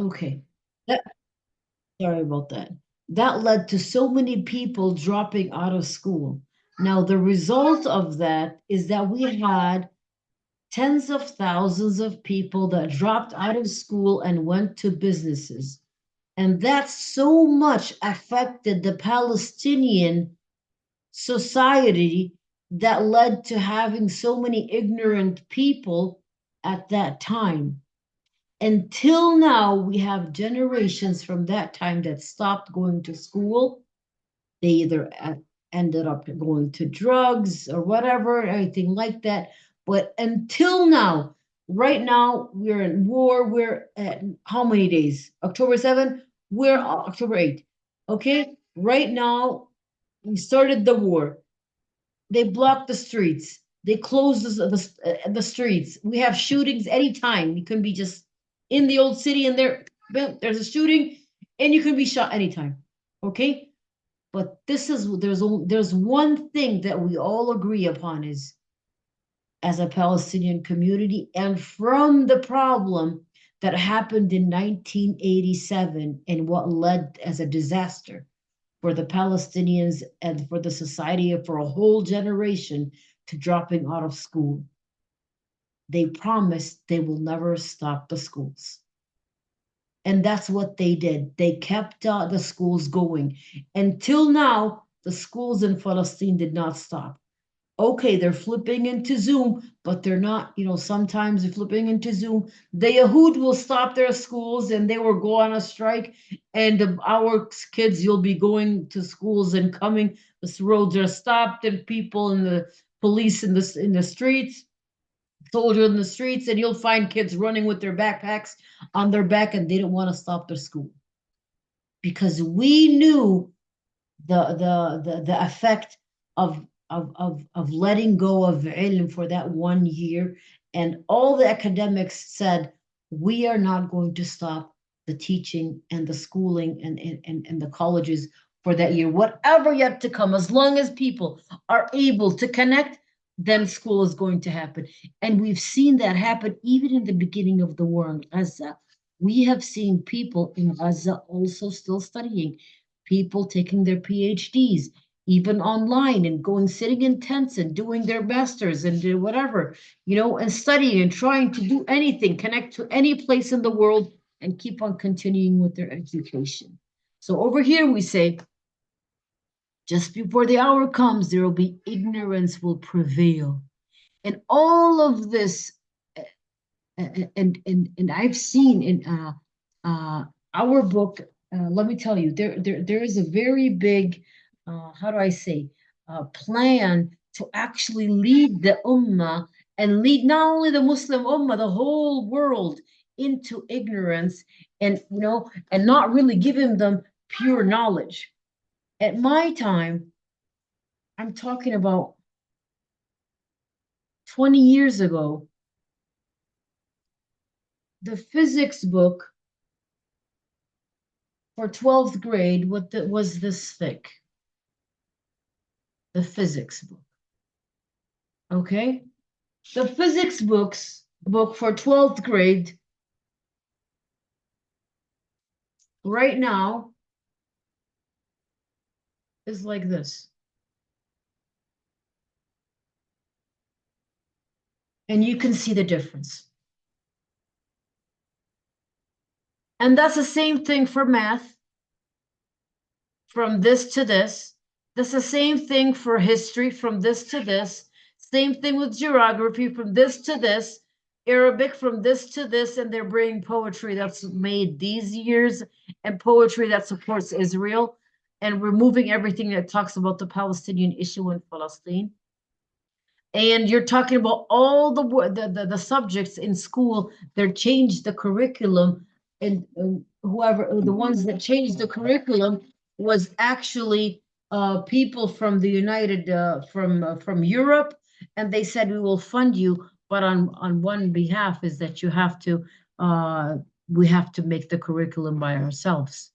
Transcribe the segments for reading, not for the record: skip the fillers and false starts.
Okay. That, sorry about that. That led to so many people dropping out of school. Now, the result of that is that we had tens of thousands of people that dropped out of school and went to businesses. And that so much affected the Palestinian society that led to having so many ignorant people at that time. Until now, we have generations from that time that stopped going to school. They either ended up going to drugs or whatever, anything like that. But until now, right now, we're in war. We're at how many days? October 7th? We're October 8th. Okay? Right now, we started the war. They blocked the streets. They closed the streets. We have shootings anytime. You can be just in the old city and there's a shooting and you can be shot anytime. Okay? But there's one thing that we all agree upon is as a Palestinian community and from the problem that happened in 1987 and what led as a disaster for the Palestinians and for the society for a whole generation to dropping out of school. They promised they will never stop the schools. And that's what they did. They kept the schools going. Until now, the schools in Palestine did not stop. Okay, they're flipping into Zoom, but they're not, sometimes they're flipping into Zoom. The Yahud will stop their schools and they will go on a strike. And our kids, you'll be going to schools and coming. The roads are stopped and people and the police in the streets, soldiers in the streets, and you'll find kids running with their backpacks on their back and they don't want to stop their school. Because we knew the effect of letting go of ilm for that 1 year. And all the academics said, we are not going to stop the teaching and the schooling and the colleges for that year. Whatever yet to come, as long as people are able to connect, then school is going to happen. And we've seen that happen even in the beginning of the war in Gaza. We have seen people in Gaza also still studying, people taking their PhDs, even online and going sitting in tents and doing their masters and do whatever, and studying and trying to do anything, connect to any place in the world and keep on continuing with their education. So over here we say, just before the hour comes, there will be ignorance will prevail. And all of this, and I've seen in our book, let me tell you, there is a very big, how do I say, plan to actually lead the ummah and lead not only the Muslim ummah, the whole world into ignorance and not really giving them pure knowledge. At my time, I'm talking about 20 years ago, the physics book for 12th grade was this thick, the physics book. Okay? The physics book for 12th grade right now is like this. And you can see the difference. And that's the same thing for math, from this to this. That's the same thing for history, from this to this. Same thing with geography, from this to this. Arabic, from this to this. And they're bringing poetry that's made these years and poetry that supports Israel and removing everything that talks about the Palestinian issue in Palestine. And you're talking about all the subjects in school. They're changed the curriculum, and whoever the ones that changed the curriculum was actually people from the United from Europe, and they said we will fund you, but on one behalf is that you have to we have to make the curriculum by ourselves.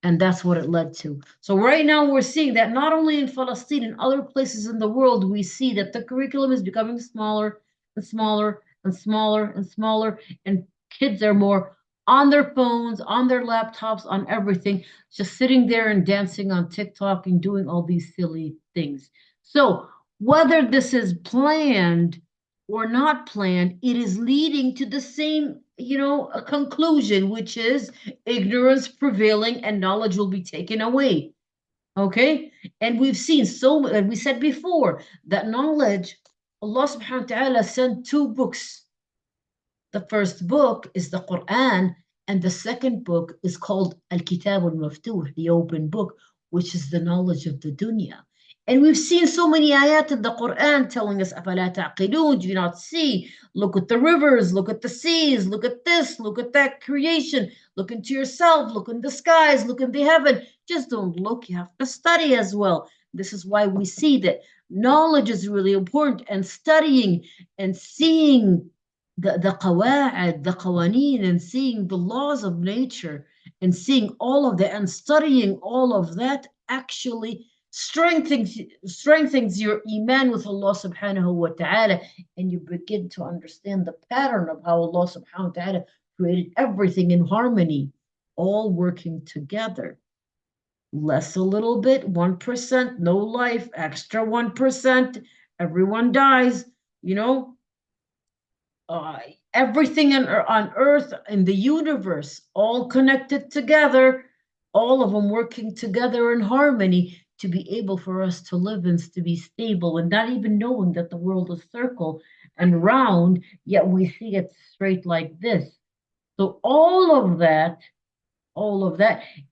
And that's what it led to. So right now we're seeing that not only in Palestine, in other places in the world, we see that the curriculum is becoming smaller and smaller and smaller and smaller, and kids are more on their phones, on their laptops, on everything, just sitting there and dancing on TikTok and doing all these silly things. So, whether this is planned or not planned, it is leading to the same, a conclusion, which is ignorance prevailing and knowledge will be taken away. Okay? And we've seen and we said before that knowledge, Allah subhanahu wa ta'ala sent two books. The first book is the Quran, and the second book is called Al-Kitab al-Maftuh, the open book, which is the knowledge of the dunya. And we've seen so many ayat in the Quran telling us, أَفَلَا تَعْقِلُونَ, do you not see? Look at the rivers, look at the seas, look at this, look at that creation, look into yourself, look in the skies, look in the heaven. Just don't look, you have to study as well. This is why we see that knowledge is really important, and studying and seeing the qawa'id, the qawaneen, and seeing the laws of nature and seeing all of that and studying all of that actually strengthens your iman with Allah subhanahu wa ta'ala, and you begin to understand the pattern of how Allah subhanahu wa ta'ala created everything in harmony, all working together. Less a little bit, 1%, no life, extra 1%, everyone dies, everything on earth, in the universe, all connected together, all of them working together in harmony to be able for us to live and to be stable, and not even knowing that the world is circle and round, yet we see it straight like this. So all of that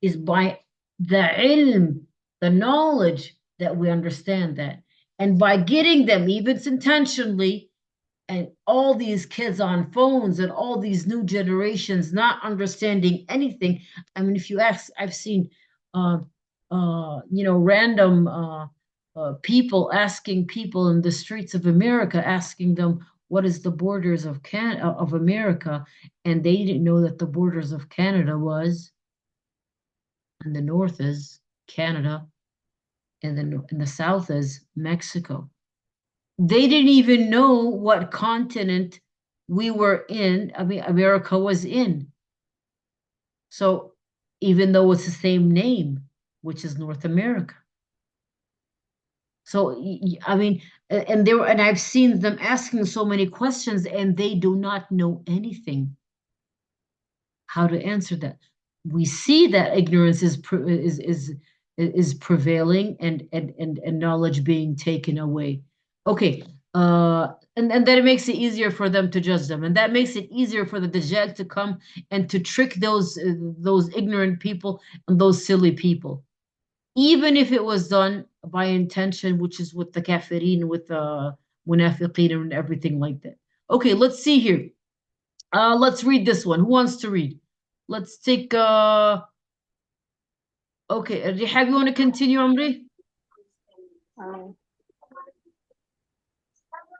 is by the ilm, the knowledge that we understand that. And by getting them, even intentionally, and all these kids on phones and all these new generations not understanding anything. I mean, if you ask, I've seen, random people asking people in the streets of America, asking them what is the borders of America, and they didn't know that the borders of Canada was, and the north is Canada, and then in the south is Mexico. They didn't even know what continent we were in. I mean, America was in. So even though it's the same name, which is North America. So I mean, and I've seen them asking so many questions, and they do not know anything how to answer that. We see that ignorance is prevailing, and knowledge being taken away. Okay, and then it makes it easier for them to judge them, and that makes it easier for the Dajjal to come and to trick those ignorant people and those silly people, even if it was done by intention, which is with the kafirin, with the munafiqeen, and everything like that. Okay, let's see here. Let's read this one. Who wants to read? Let's take. Okay, Rihab, you want to continue, Amri?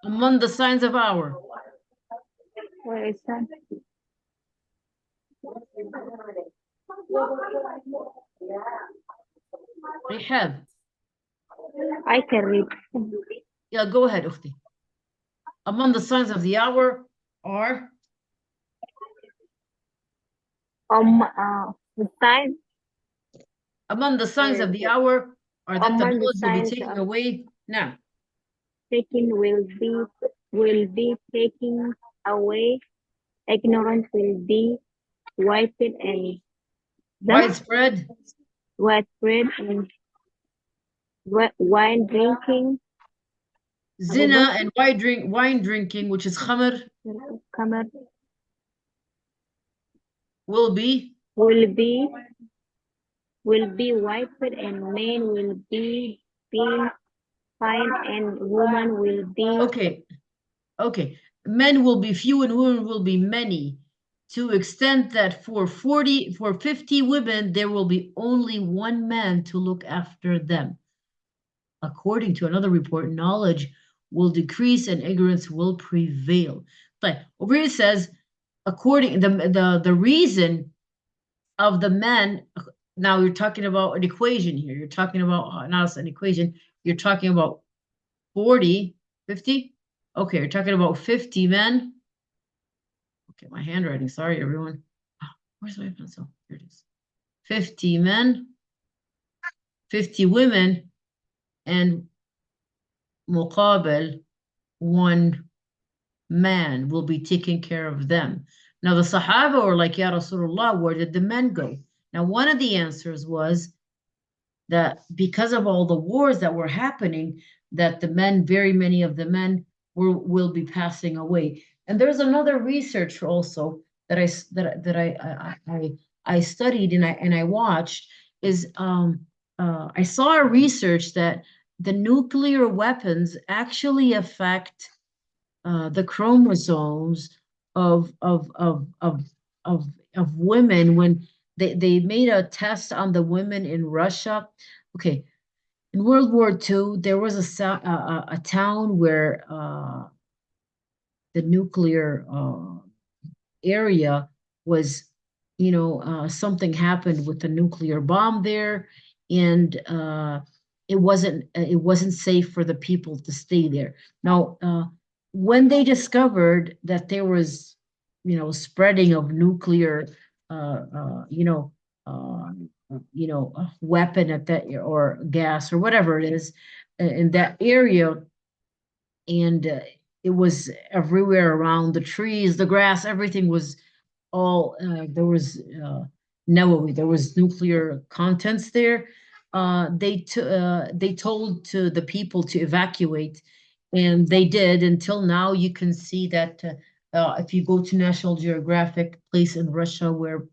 Among the signs of hour. Where is that? Rihab. I can read. Yeah, go ahead, Ukhti. Among the signs of the hour are the signs. Among the signs of the hour are that the knowledge will be taken away. Now, taking will be taken away. Ignorance will be wiped and widespread and wine drinking. Zina and wine drinking, which is khamr, will be wiped, and men will be fine, and women will be okay. Men will be few and women will be many, to extent that for 50 women there will be only one man to look after them. According to another report, knowledge will decrease and ignorance will prevail. But over here it says, according the reason of the men. Now you're talking about an equation here. You're talking about not an equation. You're talking about 40, 50. Okay, you're talking about 50 men. Okay, my handwriting. Sorry, everyone. Where's my pencil? Here it is. 50 men, 50 women, and muqabil, one man will be taking care of them. Now the Sahaba were like, Ya Rasulullah, where did the men go? Now one of the answers was that because of all the wars that were happening, that the men, very many of the men will be passing away. And there's another research also that I studied and I watched is I saw a research that the nuclear weapons actually affect the chromosomes of of of of of of women when they made a test on the women in Russia. Okay, in World War II, there was a town where the nuclear area was, something happened with the nuclear bomb there, and it wasn't safe for the people to stay there. Now, when they discovered that there was, spreading of nuclear, uh, uh, you know, uh, weapon at that or gas or whatever it is in that area, and it was everywhere around the trees, the grass, everything was all there was Nawawi, there was nuclear contents there. They told to the people to evacuate, and they did. Until now, you can see that if you go to National Geographic place in Russia where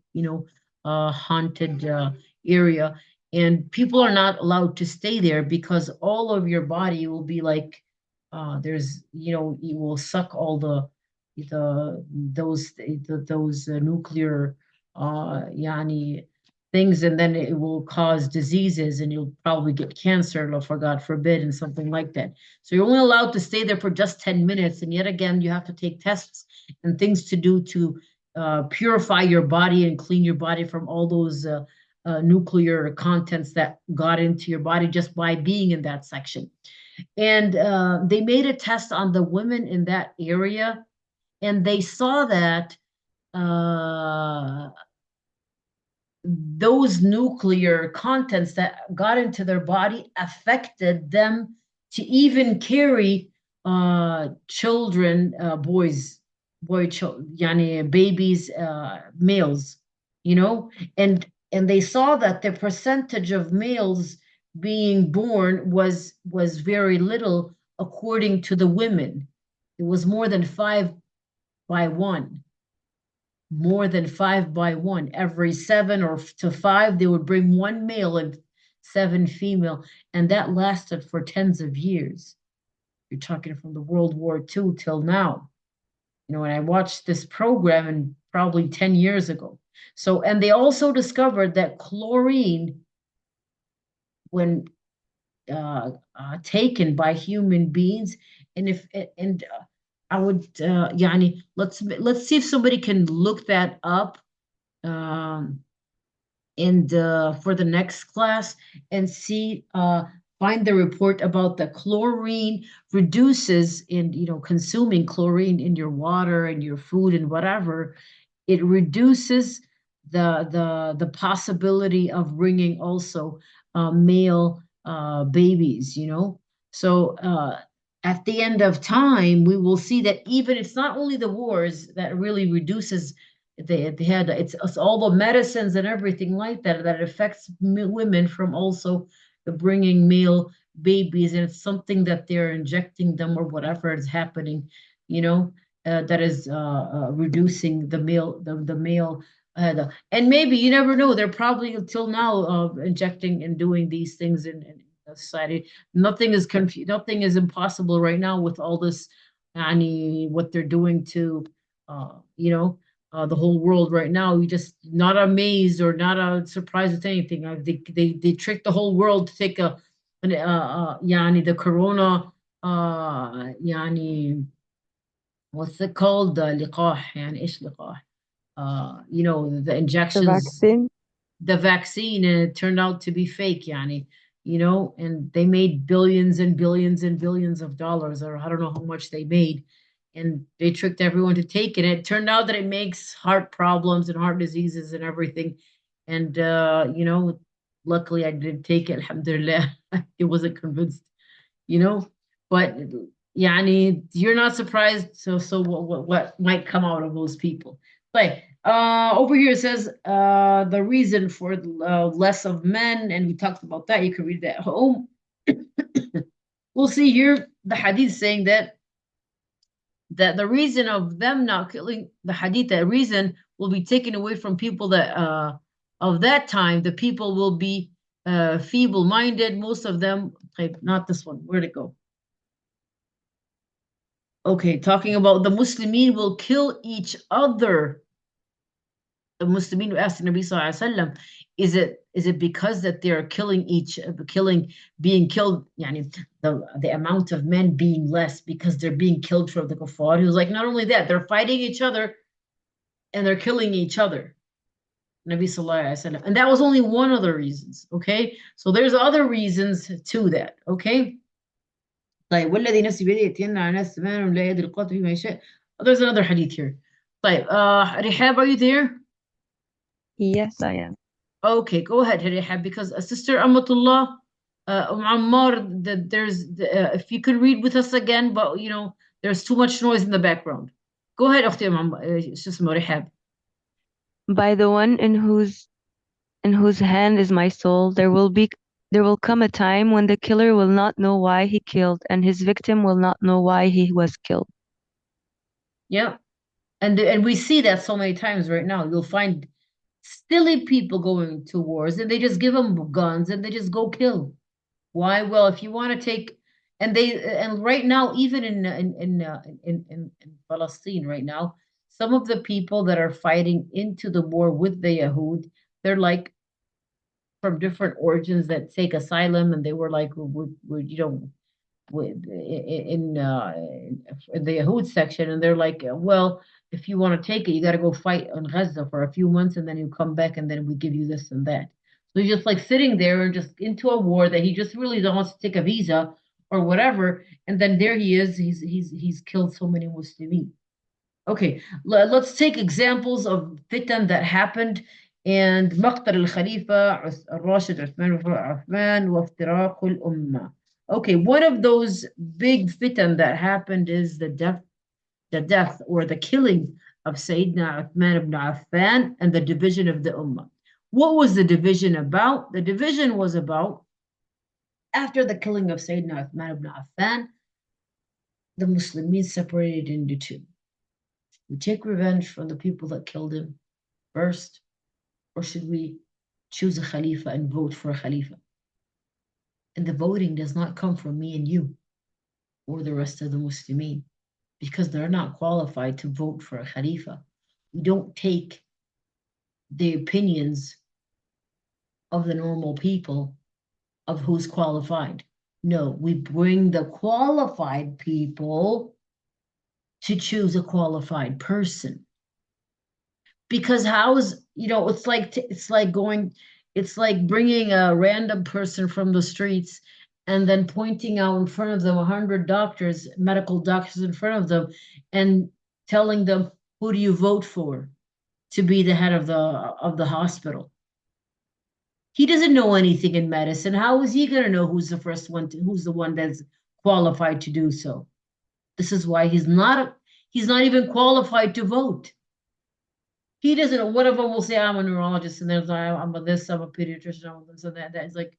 haunted area, and people are not allowed to stay there because all of your body will be like there's you will suck all those nuclear yani things, and then it will cause diseases and you'll probably get cancer, for God forbid, and something like that. So you're only allowed to stay there for just 10 minutes, and yet again you have to take tests and things to do to purify your body and clean your body from all those nuclear contents that got into your body just by being in that section. And they made a test on the women in that area, and they saw that uh, those nuclear contents that got into their body affected them to even carry children, yani babies, males, you know, and they saw that the percentage of males being born was very little according to the women. It was more than 5 by 1, more than 5 by 1. Every 7 or to 5, they would bring one male and 7 female, and that lasted for tens of years. You're talking from the World War II till now. And I watched this program and probably 10 years ago. So, and they also discovered that chlorine, when taken by human beings, and if and I would yani let's see if somebody can look that up um and for the next class, and see find the report about the chlorine reduces in consuming chlorine in your water and your food and whatever. It reduces the possibility of bringing also male babies. So at the end of time, we will see that even it's not only the wars that really reduces they had it's all the medicines and everything like that affects women from also the bringing male babies, and it's something that they're injecting them or whatever is happening, that is reducing the male. And maybe you never know. They're probably until now injecting and doing these things in society. Nothing is impossible right now with all this, what they're doing to, the whole world right now. We just not amazed or not surprised with anything. They tricked the whole world to take the corona, what's it called? لقاح. يعني إيش لقاح? The The injections, vaccine. the vaccine, and it turned out to be fake, yani, and they made billions and billions and billions of dollars, or I don't know how much they made. and they tricked everyone to take it. It turned out that it makes heart problems and heart diseases and everything. And luckily I did take it, alhamdulillah. I wasn't convinced, you know. But yani, you're not surprised. So what might come out of those people? Like over here it says the reason for less of men, and we talked about that. You can read that at home. We'll see here the hadith saying that the reason of them not killing, the hadith, that reason will be taken away from people that of that time. The people will be feeble minded, most of them. Not this one, where'd it go? Okay, talking about the Muslimin will kill each other. The Muslimin asked the Nabi Sallallahu Alaihi Wasallam, is it because that they're being killed, yani the amount of men being less because they're being killed from the kuffar? He was like, not only that, they're fighting each other and they're killing each other. Nabi Sallallahu Alaihi Wasallam. And that was only one of the reasons, okay? So there's other reasons to that, okay? طيب والذي نفسي بيده يأتين على ناس زمان لا يدري القاتل فيما يشاء. There's another hadith here. طيب Rihab, are you there? Yes, I am. Okay, go ahead, Rihab, because Sister Amatullah, Ammar, if you could read with us again, but there's too much noise in the background. Go ahead, أختي Rihab. By the one in whose hand is my soul, there will come a time when the killer will not know why he killed, and his victim will not know why he was killed. Yeah, and we see that so many times right now. You'll find silly people going to wars, and they just give them guns and they just go kill. Why? Well, if you want to take, and right now, even in Palestine right now, some of the people that are fighting into the war with the Yahud, they're like from different origins that take asylum, and they were like, in the Yahud section, and they're like, well, if you want to take it, you got to go fight in Gaza for a few months, and then you come back, and then we give you this and that. So he's just like sitting there and just into a war that he just really wants to take a visa or whatever, and then there he is. He's killed so many Muslims. Okay, let's take examples of fitan that happened and مقتل الخليفة الراشد عثمان بن عثمان وافتراق الأمة. Okay, one of those big fitan that happened is the death or the killing of Sayyidina Uthman ibn Affan and the division of the Ummah. What was the division about? The division was about, after the killing of Sayyidina Uthman ibn Affan, the Muslims separated into two. We take revenge from the people that killed him first, or should we choose a Khalifa and vote for a Khalifa? And the voting does not come from me and you or the rest of the Muslimin, because they're not qualified to vote for a Khalifa. We don't take the opinions of the normal people of who's qualified. No, we bring the qualified people to choose a qualified person. Because it's like bringing a random person from the streets and then pointing out in front of them 100 doctors, medical doctors in front of them, and telling them, who do you vote for to be the head of the hospital? He doesn't know anything in medicine. How is he going to know who's the one that's qualified to do so? This is why he's not even qualified to vote. He doesn't know. One of them will say, I'm a neurologist, and there's I'm a this, I'm a pediatrician, I'm a this and that. That's like,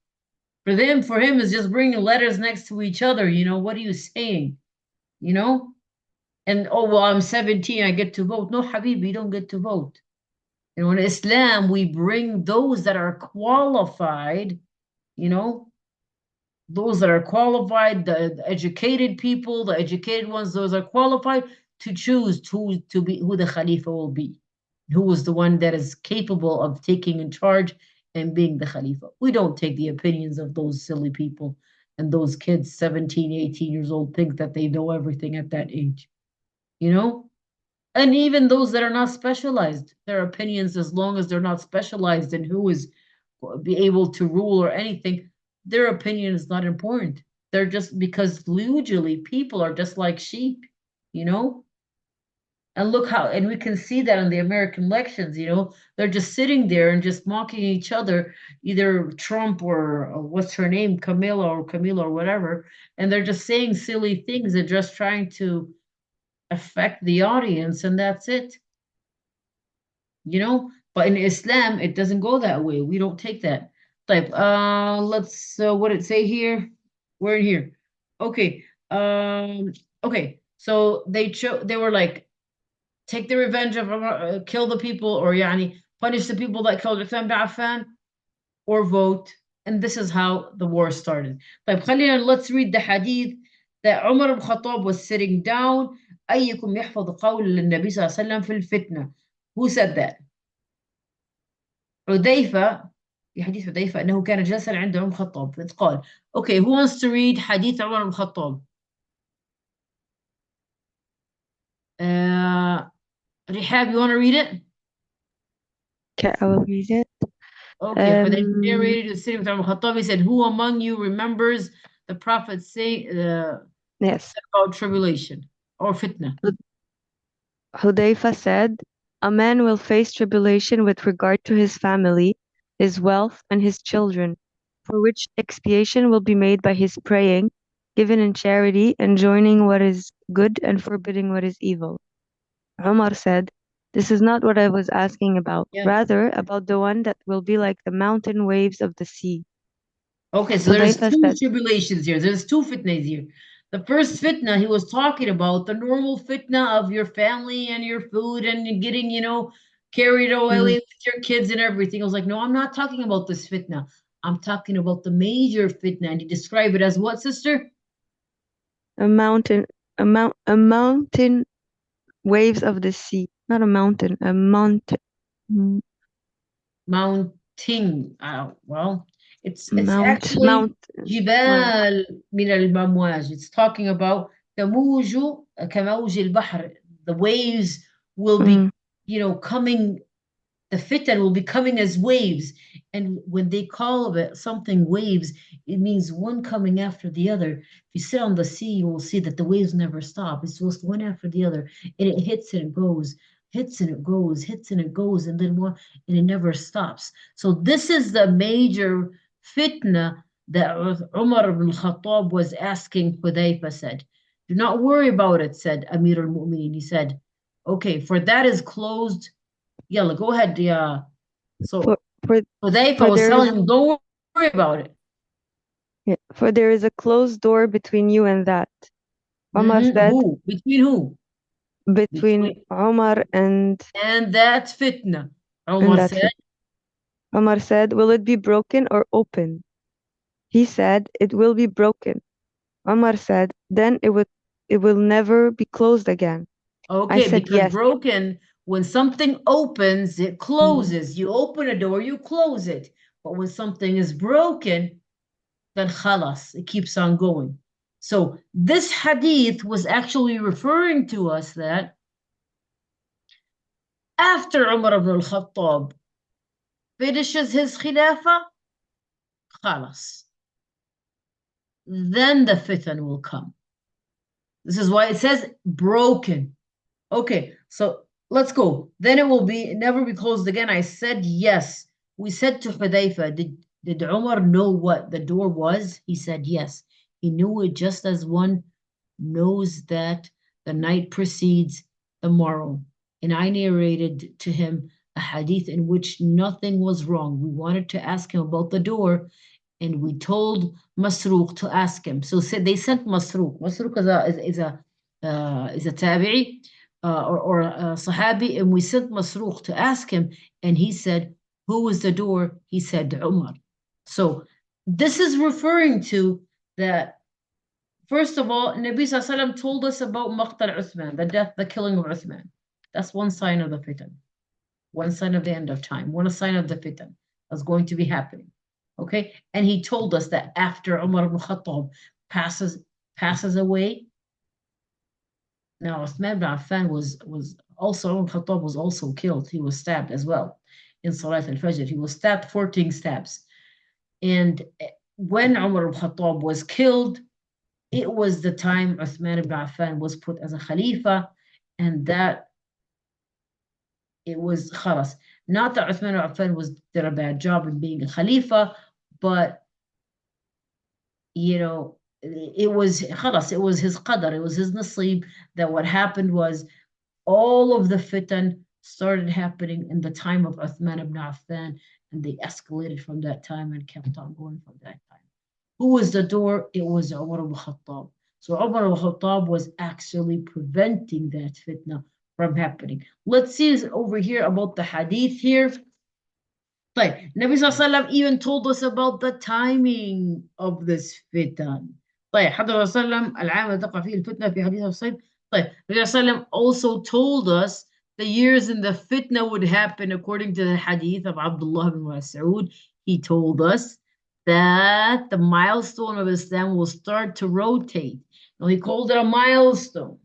for him is just bringing letters next to each other. What are you saying? And well, I'm 17, I get to vote. No, Habibi, you don't get to vote. In Islam, we bring those that are qualified, those that are qualified, the educated people, the educated ones, those are qualified to choose who the Khalifa will be, who was the one that is capable of taking in charge and being the Khalifa. We don't take the opinions of those silly people and those kids, 17, 18 years old, think that they know everything at that age, And even those that are not specialized, their opinions, as long as they're not specialized in who is be able to rule or anything, their opinion is not important. They're just, because usually people are just like sheep, And look how, and we can see that in the American elections, they're just sitting there and just mocking each other, either Trump or what's her name, Camila or whatever. And they're just saying silly things and just trying to affect the audience, and that's it. But in Islam, it doesn't go that way. We don't take that type. Let's, what did it say here? We're in here. Okay. Okay. So they were like, take the revenge of kill the people, or yani punish the people that killed Uthman bin Affan, or vote. And this is how the war started. طيب خلينا, let's read the hadith that Umar ibn Khattab was sitting down. أيكم يحفظ قول النبي صلى الله عليه وسلم في الفتنة. Who said that? حذيفة. في حديث حذيفة أنه كان جالسا عند عمر الخطاب إذ قال. Okay, who wants to read حديث عمر بن الخطاب? Rihab, you want to read it? Okay, I will read it. Okay, حذيفة narrated the sitting with Umar al-Khattab. He said, who among you remembers the Prophet say Yes. about tribulation or fitna? Hudayfa said, a man will face tribulation with regard to his family, his wealth, and his children, for which expiation will be made by his praying, given in charity, enjoining what is good and forbidding what is evil. Umar said, this is not what I was asking about, rather about the one that will be like the mountain waves of the sea. Okay, so there's Hudayfa two said, tribulations here. There's two fitnas here. The first fitna, he was talking about the normal fitna of your family and your food and getting, carried away with your kids and everything. I was like, no, I'm not talking about this fitna. I'm talking about the major fitna. And he described it as what, sister? a mountain waves of the sea. Not a mountain, a mountain. Mounting. Well, it's actually جبال من الأمواج. It's talking about تموج كموج البحر. The waves will be, coming. The fitan will be coming as waves. And when they call it something waves, it means one coming after the other. If you sit on the sea, you will see that the waves never stop. It's just one after the other. And it hits and it goes, hits and it goes, hits and it goes, and then one, and it never stops. So this is the major fitna that Umar ibn Khattab was asking. Hudayfa said, do not worry about it, said Amir al-Mu'mineen. He said, okay, for that is closed. Yalla, go ahead. Yeah. So Hudayfa was telling him, don't worry about it. Yeah, for there is a closed door between you and that. Umar said, who? Between who? Between Umar and that fitna. Umar said, will it be broken or open? He said, it will be broken. Umar said, then it will never be closed again. Okay, I said, because yes. Broken, when something opens, it closes. You open a door, you close it. But when something is broken, then khalas, it keeps on going. So this hadith was actually referring to us that after Umar ibn al-Khattab finishes his khilafah, khalas, then the fitan will come. This is why it says broken. Okay, so let's go. Then it will never be closed again. I said yes. We said to Hudayfa, did Umar know what the door was? He said yes. He knew it just as one knows that the night precedes the morrow. And I narrated to him a hadith in which nothing was wrong. We wanted to ask him about the door, and we told Masruq to ask him. So they sent Masruq. Masruq is a tabi'i or a sahabi, and we sent Masruq to ask him, and he said, who was the door? He said Umar. So this is referring to that. First of all, Nabi Sallallahu Alaihi Wasallam told us about Maqtal Uthman, the killing of Uthman. That's one sign of the fitan, one sign of the end of time, one sign of the fitan that's going to be happening. Okay, and he told us that after Umar ibn Khattab passes away. Now Uthman ibn Affan was also, Umar ibn Khattab was also killed. He was stabbed as well in Salat al-Fajr. He was stabbed 14 stabs. And when Umar ibn Khattab was killed, it was the time Uthman ibn Affan was put as a Khalifa, and that it was خلاص. Not that Uthman ibn Affan did a bad job in being a Khalifa, but it was خلاص, it was his qadar, it was his nasib, that what happened was all of the fitan started happening in the time of Uthman ibn Affan, and they escalated from that time and kept on going from that time. Who was the door? It was Umar ibn Khattab. So Umar ibn Khattab was actually preventing that fitna from happening. Let's see over here about the hadith here. طيب Nabi Sallallahu Alaihi Wasallam even told us about the timing of this fitan. طيب حضر صلى الله عليه وسلم العام الذي تقع فيه الفتنة في حديث الصيب. طيب Nabi Sallallahu Alaihi Wasallam also told us the years in the fitna would happen according to the hadith of Abdullah ibn Mas'ud. He told us that the milestone of Islam will start to rotate. Now he called it a milestone.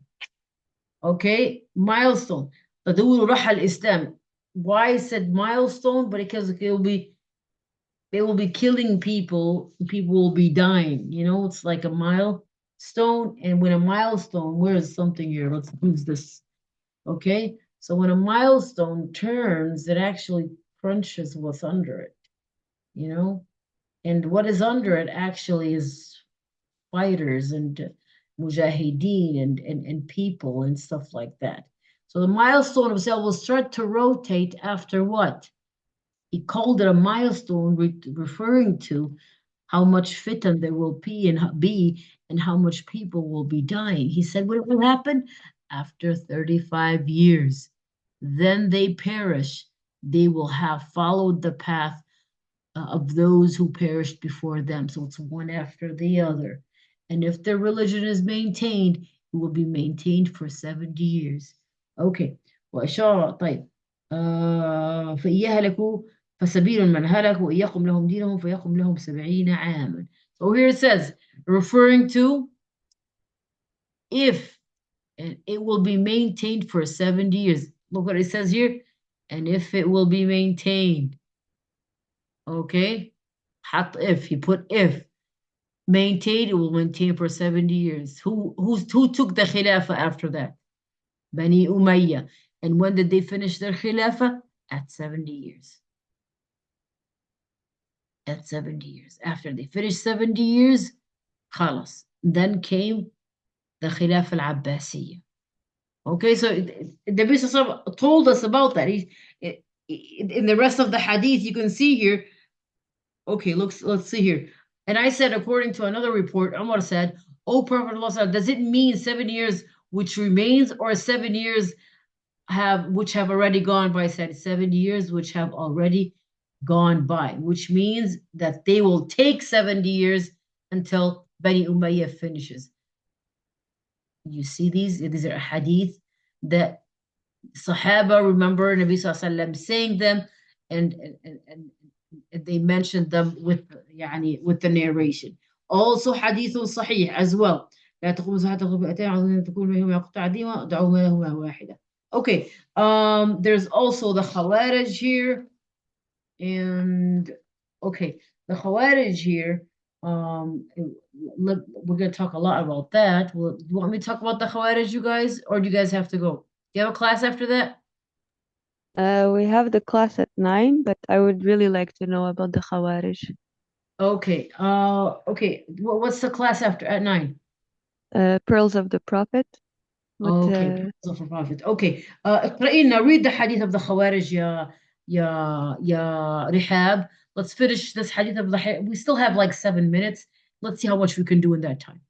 Okay, milestone. تدور رحى الإسلام. Why I said milestone? Because they will be killing people. People will be dying. It's like a milestone. And when a milestone, where is something here? Let's use this. Okay, so when a milestone turns, it actually crunches what's under it. And what is under it actually is fighters and mujahideen and people and stuff like that. So the milestone of Islam will start to rotate after what? He called it a milestone, referring to how much fitan there will be and how much people will be dying. He said, what will happen? After 35 years, then they perish. They will have followed the path of those who perished before them. So it's one after the other. And if their religion is maintained, it will be maintained for 70 years. Okay. وإشارة طيب فإن يهلكوا فسبيل من هلك وإياكم لهم دينهم فيقم لهم 70 عاما. So here it says, referring to if it will be maintained for 70 years. Look what it says here. And if it will be maintained. Okay. If he put if. Maintained, it will maintain for 70 years. Who took the khilafah after that? Bani Umayyah. And when did they finish their khilafah? At 70 years. At 70 years. After they finished 70 years, khalas. Then came the khilafah al-Abbasiyah. Okay, so the Prophet told us about that. In the rest of the hadith, you can see here. Okay, let's see here. And I said, according to another report, Umar said, "O Prophet Allah, does it mean 7 years which remains, or 7 years which have already gone by?" I said 7 years which have already gone by, which means that they will take 70 years until Bani Umayyah finishes. You see these are hadith that Sahaba remember Nabi Sallallahu Alaihi Wasallam saying them, and they mentioned them with the narration. Also hadith sahih as well. Okay, there's also the Khawarij here, and okay, the Khawarij here, we're going to talk a lot about that. Do you want me to talk about the Khawarij, you guys, or do you guys have to go? Do you have a class after that? We have the class at 9, but I would really like to know about the Khawarij. Okay. Okay. What's the class after at 9? Pearls of the Prophet. Okay, Pearls of the Prophet. Okay. اقرأينا, read the hadith of the Khawarij, ya Rihab. Let's finish this hadith of the. We still have like 7 minutes. Let's see how much we can do in that time.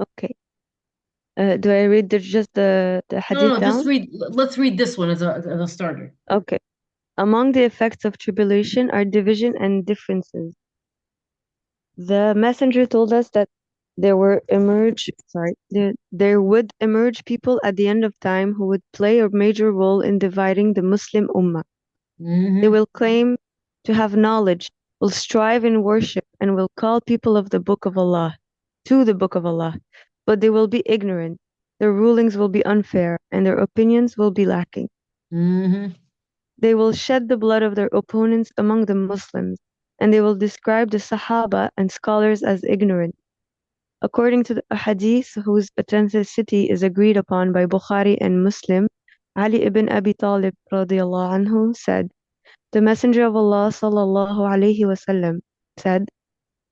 Okay. Do I read just the hadith No, down? just read. Let's read this one as a starter. Okay. Among the effects of tribulation are division and differences. The messenger told us that there would emerge people at the end of time who would play a major role in dividing the Muslim ummah. They will claim to have knowledge, will strive in worship, and will call people of the Book of Allah to the Book of Allah, but they will be ignorant. Their rulings will be unfair, and their opinions will be lacking. They will shed the blood of their opponents among the Muslims, and they will describe the Sahaba and scholars as ignorant. According to the hadith, whose authenticity is agreed upon by Bukhari and Muslim, Ali ibn Abi Talib radiallahu anhu said, the Messenger of Allah sallallahu alayhi wasallam said,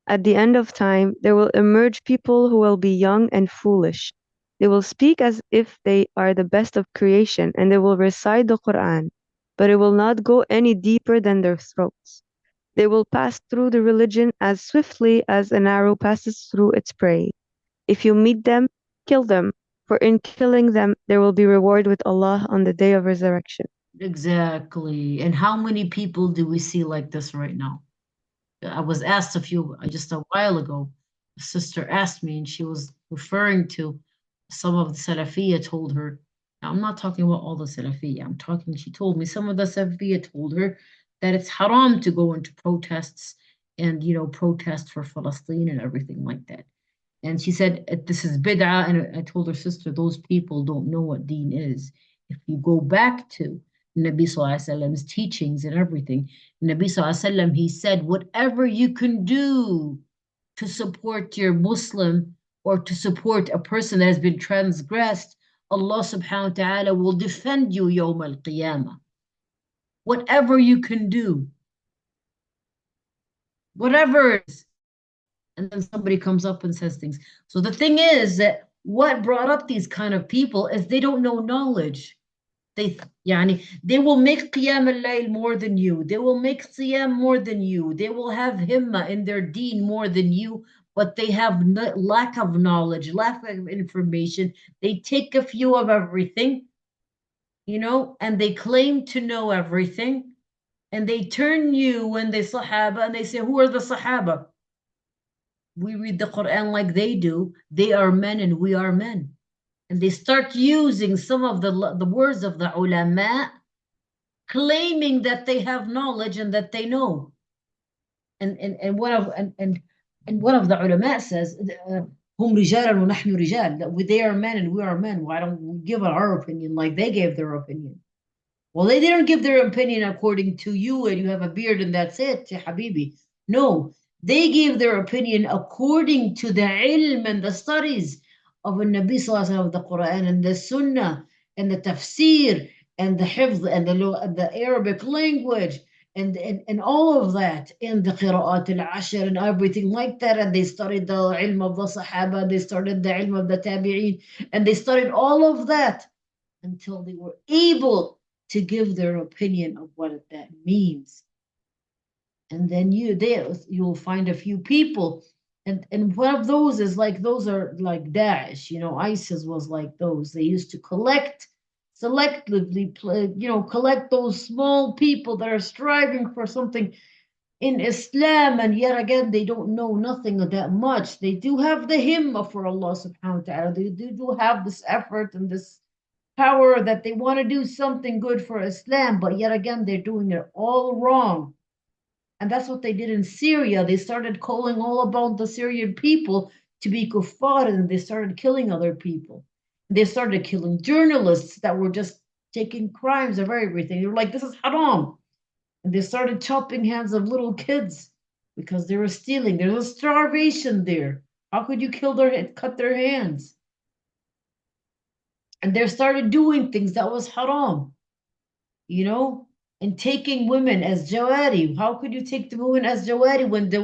at the end of time, there will emerge people who will be young and foolish. They will speak as if they are the best of creation, and they will recite the Quran, but it will not go any deeper than their throats. They will pass through the religion as swiftly as an arrow passes through its prey. If you meet them, kill them, for in killing them there will be reward with Allah on the day of resurrection. Exactly. And how many people do we see like this right now? I was asked just a while ago, a sister asked me, and she was referring to some of the Salafiyya told her. Now, I'm not talking about all the Salafiyya. She told me some of the Salafiyya told her that it's haram to go into protests and, protest for Palestine and everything like that. And she said, this is bid'ah. And I told her sister, those people don't know what deen is. If you go back to Nabi Sallallahu Alaihi Wasallam's teachings and everything, Nabi Sallallahu Alaihi Wasallam, he said, whatever you can do to support your Muslim or to support a person that has been transgressed, Allah subhanahu wa ta'ala will defend you yawm al-qiyamah. Whatever you can do, whatever it is. And then somebody comes up and says things. So the thing is that what brought up these kind of people is they don't know knowledge. They will make qiyam al-layl more than you. They will make siyam more than you. They will have himma in their deen more than you, but they have lack of knowledge, lack of information. They take a few of everything, and they claim to know everything. And they turn you when they Sahaba and they say, who are the Sahaba? We read the Quran like they do. They are men and we are men. And they start using some of the words of the ulama, claiming that they have knowledge and that they know. And one of the ulama says, "Hum rijal wa nahnu rijal." That they are men and we are men. Why don't we give our opinion like they gave their opinion? Well, they didn't give their opinion according to you, and you have a beard and that's it, Habibi. No, they gave their opinion according to the ilm and the studies of the Nabi Sallallahu Alaihi Wasallam, the Quran and the Sunnah and the tafsir and the hifz and the Arabic language and all of that in the Qira'at al-Ashr and everything like that. And they studied the ilm of the Sahaba, they studied the ilm of the Tabi'een, and they studied all of that until they were able to give their opinion of what that means. And then you'll find a few people, and one of those is like those are like Daesh, ISIS was like those. They used to selectively collect those small people that are striving for something in Islam, and yet again they don't know nothing of that much. They do have the himmah for Allah subhanahu wa ta'ala. They do have this effort and this power that they want to do something good for Islam, but yet again, they're doing it all wrong. And that's what they did in Syria. They started calling all about the Syrian people to be kuffar, and they started killing other people. They started killing journalists that were just taking crimes of everything. They were like, this is haram. And they started chopping hands of little kids because they were stealing. There's a starvation there. How could you cut their hands? And they started doing things that was haram, and taking women as jawari. How could you take the women as jawari when they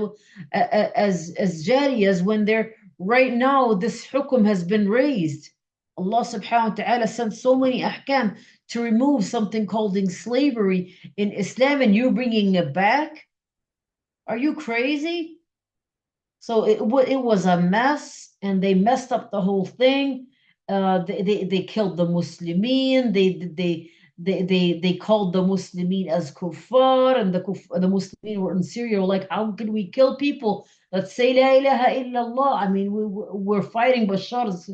as jariyas when they're right now this hukum has been raised? Allah subhanahu wa ta'ala sent so many ahkam to remove something called slavery in Islam, and you're bringing it back? Are you crazy? So it was a mess, and they messed up the whole thing. They killed the Muslimin. They called the Muslimin as kuffar, and the Muslimin were in Syria were like, how can we kill people that say la ilaha illallah? I mean, we're fighting Bashar's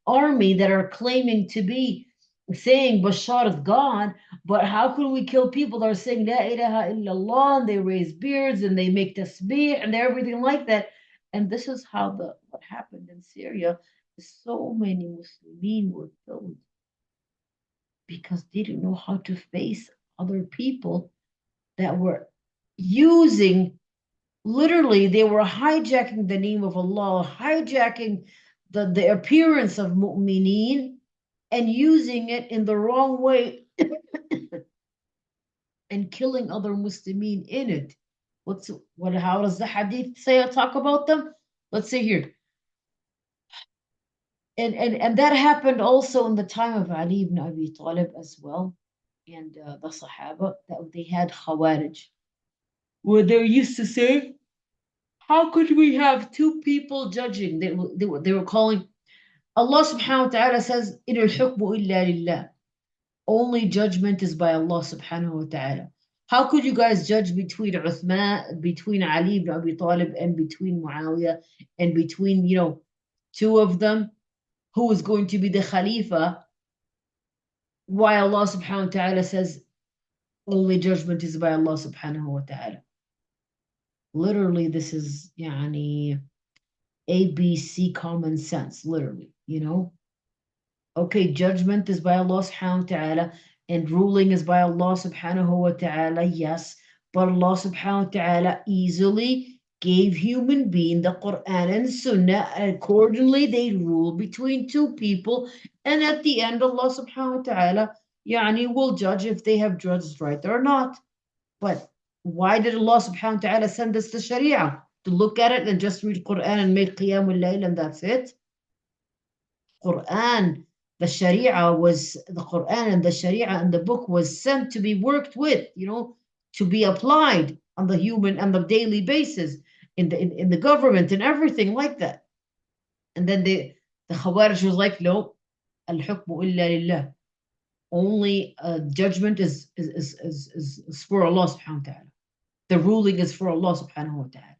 army that are claiming to be saying Bashar is God, but how can we kill people that are saying la ilaha illallah, and they raise beards and they make tasbih and everything like that? And this is how what happened in Syria. So many Muslimin were killed because they didn't know how to face other people that were using, literally, they were hijacking the name of Allah, hijacking the appearance of mu'mineen, and using it in the wrong way and killing other Muslimin in it. How does the hadith say or talk about them? Let's see here. And that happened also in the time of Ali ibn Abi Talib as well, and the Sahaba, that they had Khawarij, where they used to say, how could we have two people judging? They were calling, Allah subhanahu wa ta'ala says, in al-hukmu illa lillah. Only judgment is by Allah subhanahu wa ta'ala. How could you guys judge between Uthman, between Ali ibn Abi Talib, and between Muawiyah, and between, two of them, who is going to be the Khalifa, why Allah subhanahu wa ta'ala says only judgment is by Allah subhanahu wa ta'ala? Literally, this is ABC common sense, literally, Okay, judgment is by Allah subhanahu wa ta'ala, and ruling is by Allah subhanahu wa ta'ala, yes, but Allah subhanahu wa ta'ala easily gave human being the Quran and Sunnah, and accordingly they rule between two people, and at the end Allah subhanahu wa ta'ala will judge if they have judged right or not. But why did Allah subhanahu wa ta'ala send us the Sharia? To look at it and just read Quran and make Qiyamul Layl and that's it? Quran, the Quran and the Sharia and the book was sent to be worked with, to be applied on the human and the daily basis in the government and everything like that. And then the Khawarij was like, no, al-hukmu illa lillah. Only judgment is for Allah subhanahu wa ta'ala. The ruling is for Allah subhanahu wa ta'ala.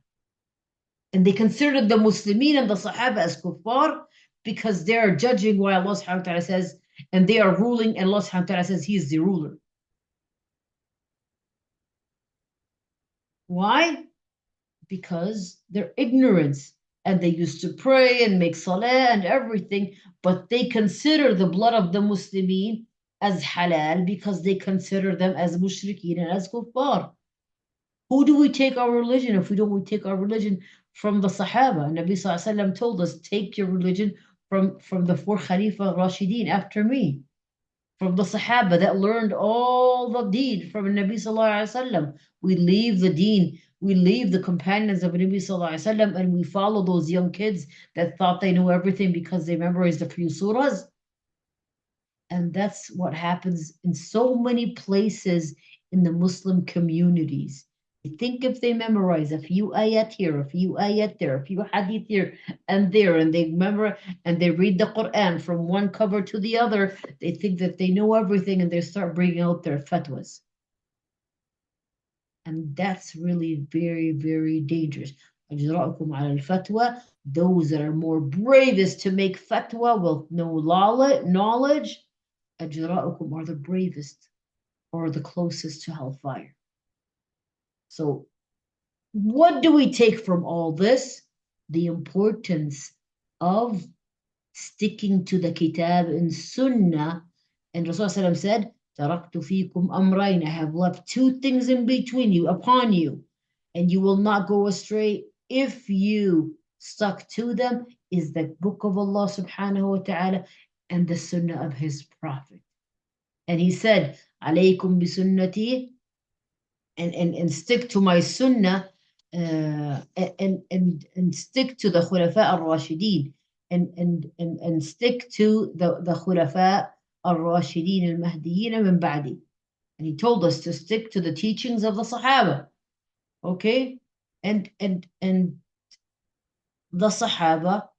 And they considered the Muslimin and the Sahaba as kuffar, because they are judging why Allah subhanahu wa ta'ala says, and they are ruling, and Allah subhanahu wa ta'ala says He is the ruler. Why? Because they're ignorance, and they used to pray and make salah and everything, but they consider the blood of the Muslimin as halal because they consider them as mushrikeen and as kuffar. Who do we take our religion if we don't take our religion from the Sahaba? Nabi Sallallahu Alaihi Wasallam told us, take your religion from the four Khalifa Rashideen after me, from the Sahaba that learned all the deen from Nabi Sallallahu Alaihi Wasallam. We leave the deen, we leave the companions of Nabi Sallallahu Alaihi Wasallam, and we follow those young kids that thought they knew everything because they memorized a few surahs. And that's what happens in so many places in the Muslim communities. They think if they memorize a few ayat here, a few ayat there, a few hadith here and there, and they remember and they read the Quran from one cover to the other, they think that they know everything, and they start bringing out their fatwas. And that's really very, very dangerous. أجرأكم على الفتوى, those that are more bravest to make fatwa with no knowledge, أجرأكم are the bravest or the closest to hellfire. So what do we take from all this? The importance of sticking to the Kitab and Sunnah. And Rasulullah said, تَرَكْتُ فِيكُمْ أَمْرَيْنِ, I have left two things in between you, upon you, and you will not go astray if you stuck to them, is the book of Allah subhanahu wa ta'ala and the Sunnah of His Prophet. And He said, عليكم بسنتي, and stick to my Sunnah, and stick to the Khulafa al-Rashideen, and stick to the Khulafa al-Rashideen al-Mahdiyeen min ba'di. And He told us to stick to the teachings of the Sahaba. Okay? And the Sahaba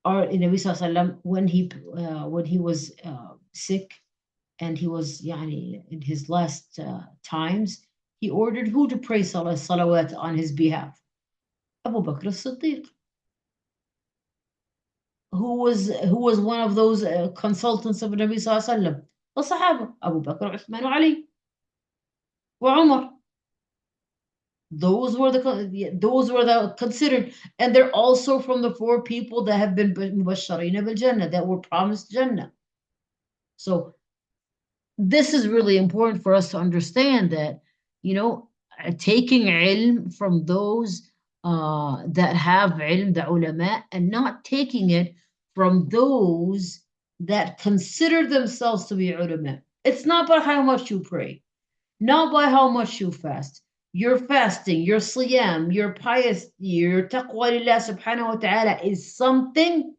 are in Nabi Sallallahu Alaihi Wasallam when he was sick, and he was in his last times, he ordered who to pray salawat on his behalf? Abu Bakr as-Siddiq, who was one of those consultants of Nabi Sallallahu Alaihi Wasallam. The Sahaba, Abu Bakr, Uthman, Ali, wa Umar. Those were the considered, and they're also from the four people that have been mubashsharina bil Jannah, that were promised Jannah. So this is really important for us to understand that, taking ilm from those that have ilm, the ulama, and not taking it from those that consider themselves to be ulama. It's not by how much you pray, not by how much you fast. Your fasting, your siyam, your piety, your taqwa lillah subhanahu wa ta'ala is something,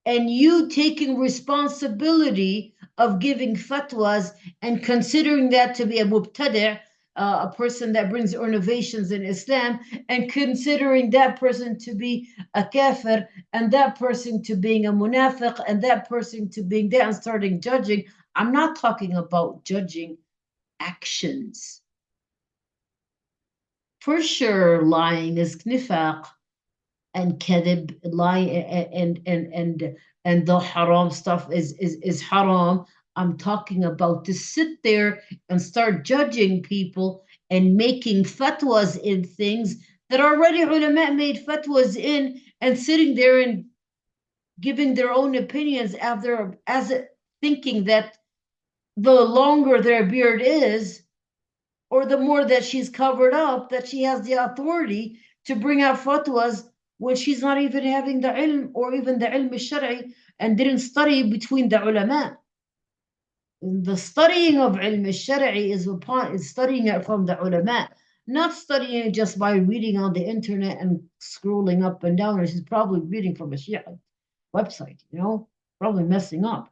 and you taking responsibility of giving fatwas and considering that to be a mubtadi', a person that brings innovations in Islam, and considering that person to be a kafir, and that person to being a munafiq, and that person to being there, and starting judging. I'm not talking about judging actions. For sure, lying is nifaq, and kadhib, lie, and the haram stuff is haram. I'm talking about to sit there and start judging people and making fatwas in things that already ulama made fatwas in, and sitting there and giving their own opinions after, as thinking that the longer their beard is, or the more that she's covered up, that she has the authority to bring out fatwas when she's not even having the ilm, or even the ilm al-shar'i, and didn't study between the ulama. The studying of ilm al-shar'i is studying it from the ulama, not studying it just by reading on the internet and scrolling up and down. She's probably reading from a Shia website, probably messing up.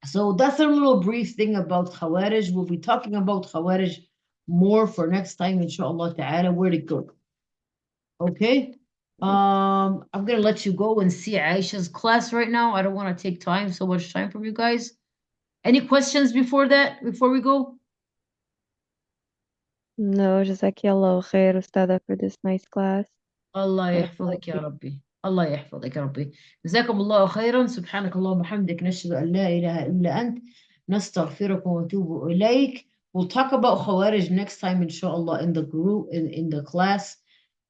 So that's a little brief thing about Khawarij. We'll be talking about Khawarij more for next time, inshallah ta'ala. Where to go? Okay. I'm gonna let you go and see Aisha's class right now. I don't want to take so much time from you guys. Any questions before we go? No, Jazakallahu khair, Ustada, for this nice class. الله يحفظك يا ربي، الله يحفظك يا ربي. جزاكم الله خيرا. سبحانك اللهم وبحمدك، نشهد أن لا إله إلا أنت، نستغفرك ونتوب إليك. We'll talk about Khawarij next time, inshallah, in the group, in the class,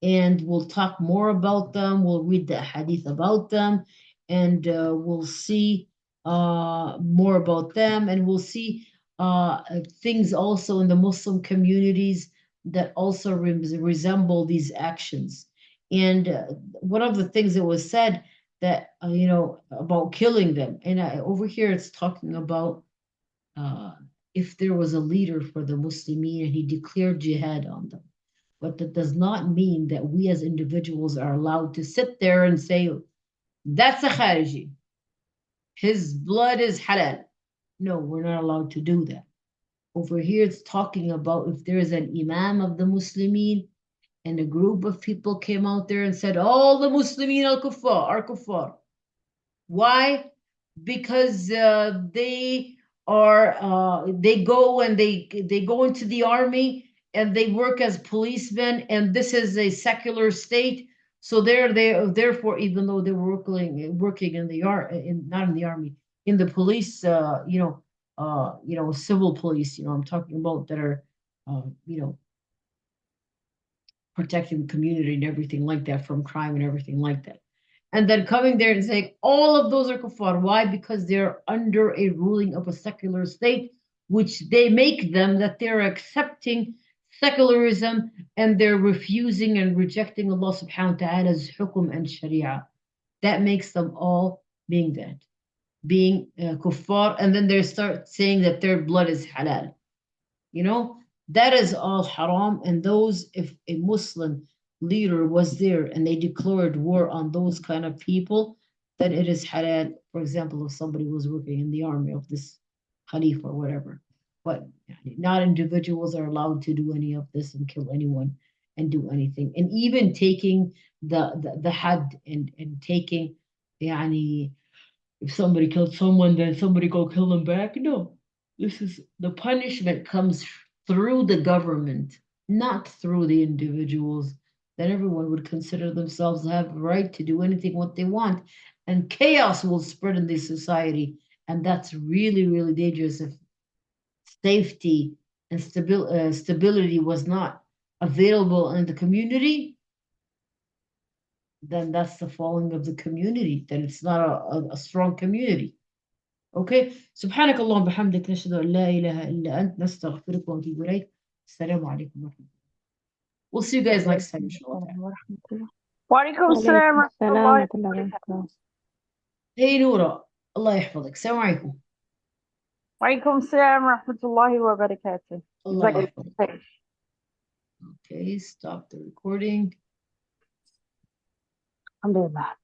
and we'll talk more about them. We'll read the hadith about them, and we'll see more about them, and we'll see things also in the Muslim communities that also resemble these actions. And one of the things that was said, that about killing them, and over here it's talking about if there was a leader for the Muslimin and he declared jihad on them. But that does not mean that we as individuals are allowed to sit there and say, that's a Khariji, his blood is halal. No, we're not allowed to do that. Over here it's talking about if there is an imam of the Muslimin, and a group of people came out there and said, all the Muslimin al-kuffar are kuffar. Why? Because they go and they go into the army and they work as policemen, and this is a secular state. So therefore, even though they were working in the not in the army, in the police, civil police, I'm talking about, that are, protecting the community and everything like that from crime and everything like that. And then coming there and saying all of those are kuffar. Why? Because they're under a ruling of a secular state, which they make them, that they're accepting secularism, and they're refusing and rejecting Allah subhanahu wa ta'ala's hukum and sharia. That makes them all being kuffar, and then they start saying that their blood is halal. That is all haram. And those, if a Muslim leader was there and they declared war on those kind of people, then it is halal. For example, if somebody was working in the army of this Khalif or whatever. But not individuals are allowed to do any of this and kill anyone and do anything. And even taking the had, and taking, if somebody killed someone, then somebody go kill them back. No, the punishment comes through the government, not through the individuals. Then everyone would consider themselves to have the right to do anything what they want, and chaos will spread in this society. And that's really, really dangerous. If safety and stability was not available in the community, then that's the falling of the community. Then it's not a strong community. Okay. سبحانك اللهم وبحمدك، نشهد أن لا إله إلا أنت، نستغفرك ونتوب إليك. السلام عليكم ورحمة الله. We'll see you guys next time, inshallah. وعليكم السلام ورحمة الله ورحمة الله وبركاته. هي نورة، الله يحفظك، السلام عليكم. وعليكم السلام ورحمة الله وبركاته. الله ازيك؟ يحفظك. Okay, stop the recording. الحمد لله.